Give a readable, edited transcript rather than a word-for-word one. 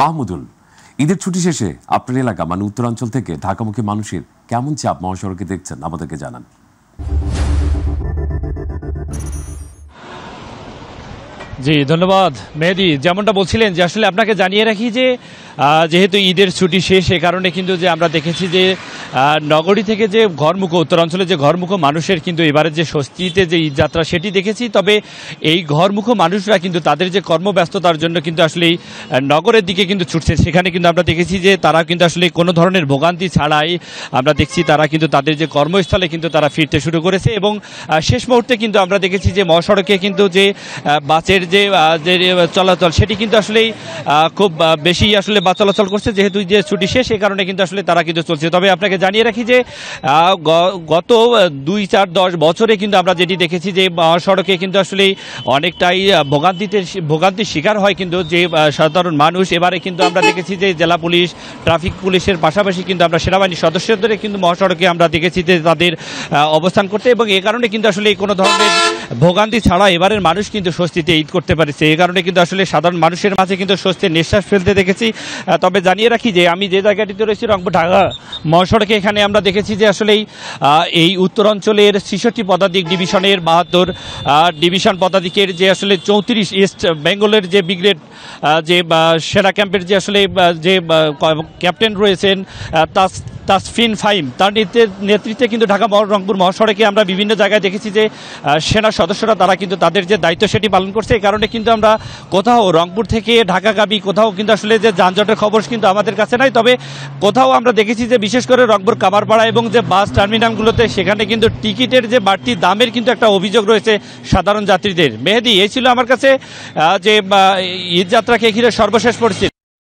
মাহমুদুল, ঈদের ছুটি শেষে আপনার এলাকা মানে উত্তরাঞ্চল থেকে ঢাকামুখী মানুষের কেমন চাপ মহাসড়কে দেখছেন আমাদেরকে জানান। জি ধন্যবাদ মেহেদি। যেমনটা বলছিলেন যে আসলে আপনাকে জানিয়ে রাখি যে যেহেতু ঈদের ছুটি শেষ সে কারণে কিন্তু যে আমরা দেখেছি যে নগরী থেকে যে ঘরমুখ উত্তরাঞ্চলে যে ঘরমুখ মানুষের কিন্তু এবারে যে স্বস্তিতে যে ঈদ যাত্রা সেটি দেখেছি। তবে এই ঘরমুখ মানুষরা কিন্তু তাদের যে কর্মব্যস্ততার জন্য কিন্তু আসলে নগরের দিকে কিন্তু ছুটছে। সেখানে কিন্তু আমরা দেখেছি যে তারা কিন্তু আসলে কোনো ধরনের ভোগান্তি ছাড়াই আমরা দেখছি তারা কিন্তু তাদের যে কর্মস্থলে কিন্তু তারা ফিরতে শুরু করেছে। এবং শেষ মুহূর্তে কিন্তু আমরা দেখেছি যে মহাসড়কে কিন্তু যে বাসের যে চলাচল সেটি কিন্তু আসলেই খুব বেশি আসলে বাস চলাচল করছে, যেহেতু যে ছুটি শেষ সে কারণে কিন্তু আসলে তারা কিন্তু চলছে। তবে আপনাকে জানিয়ে রাখি যে গত 2-4-10 বছরে কিন্তু আমরা যেটি দেখেছি যে মহাসড়কে কিন্তু আসলে অনেকটাই ভোগান্তির শিকার হয় কিন্তু যে সাধারণ মানুষ। এবারে কিন্তু আমরা দেখেছি যে জেলা পুলিশ, ট্রাফিক পুলিশের পাশাপাশি কিন্তু আমরা সেনাবাহিনীর সদস্যদের কিন্তু মহাসড়কে আমরা দেখেছি যে তাদের অবস্থান করতে, এবং এ কারণে কিন্তু আসলে কোনো ধরনের ভোগান্তি ছাড়া এবারের মানুষ কিন্তু স্বস্তিতে ঈদ করতে পারছে। এই কারণে কিন্তু আসলে সাধারণ মানুষের মাঝে কিন্তু স্বস্তির নিঃশ্বাস ফেলতে দেখেছি। তবে জানিয়ে রাখি যে আমি যে জায়গাটিতে রয়েছি রংপুর ঢাকা মহাসড়কে, এখানে আমরা দেখেছি যে আসলেই এই উত্তরাঞ্চলের 66 পদাতিক ডিভিশনের 72 ডিভিশন পদাতিকের যে আসলে 34 ইস্ট বেঙ্গলের যে ব্রিগেড যে সেনা ক্যাম্পের যে আসলে যে ক্যাপ্টেন রয়েছেন তাসফিন ফাহিম, তার নেতৃত্বে কিন্তু ঢাকা রংপুর মহাসড়কে আমরা বিভিন্ন জায়গায় দেখেছি যে সেনা সদস্যরা তারা কিন্তু তাদের যে দায়িত্ব সেটি পালন করছে। এই কারণে কিন্তু আমরা কোথাও রংপুর থেকে ঢাকাগামী কোথাও কিন্তু আসলে যে যানজটের খবর কিন্তু আমাদের কাছে নাই। তবে কোথাও আমরা দেখেছি যে বিশেষ করে রংপুর কামারপাড়া এবং যে বাস টার্মিনালগুলোতে সেখানে কিন্তু টিকিটের যে বাড়তি দামের কিন্তু একটা অভিযোগ রয়েছে সাধারণ যাত্রীদের। মেহেদি, এই ছিল আমার কাছে যে ঈদ যাত্রাকে ঘিরে সর্বশেষ পরিস্থিতি।